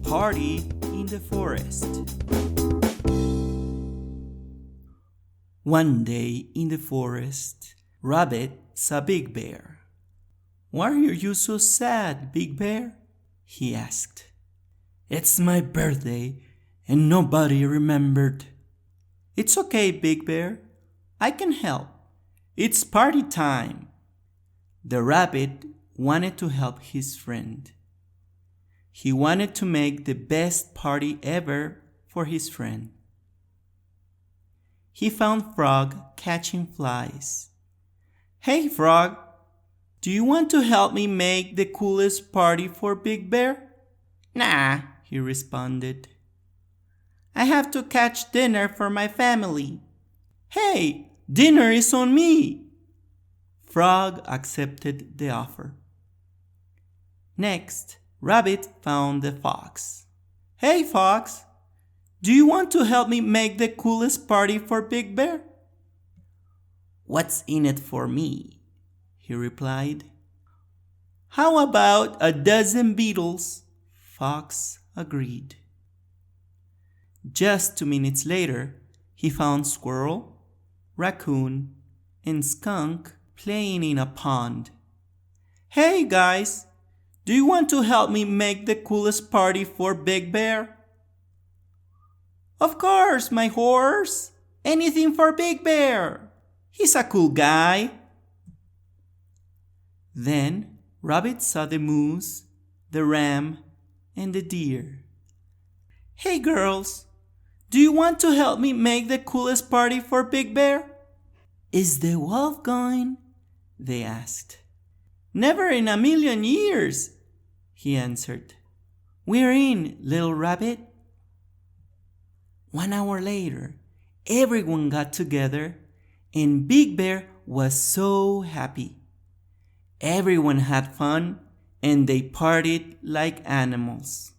Party in the forest. One day in the forest, Rabbit saw Big Bear. "Why are you so sad, Big Bear?" he asked. "It's my birthday and nobody remembered." "It's okay, Big Bear. I can help. It's party time." The rabbit wanted to help his friend. He wanted to make the best party ever for his friend. He found Frog catching flies. "Hey, Frog, do you want to help me make the coolest party for Big Bear?" "Nah," he responded. "I have to catch dinner for my family." "Hey, dinner is on me." Frog accepted the offer. Next, Rabbit found the fox. "Hey, Fox, do you want to help me make the coolest party for Big Bear?" "What's in it for me?" he replied. "How about a dozen beetles?" Fox agreed. Just 2 minutes later, he found Squirrel, Raccoon, and Skunk playing in a pond. "Hey guys, do you want to help me make the coolest party for Big Bear?" "Of course, my horse. Anything for Big Bear. He's a cool guy." Then Rabbit saw the moose, the ram, and the deer. "Hey girls, do you want to help me make the coolest party for Big Bear?" "Is the wolf going?" they asked. "Never in a million years," he answered. "We're in, little rabbit." 1 hour later, everyone got together and Big Bear was so happy. Everyone had fun and they partied like animals.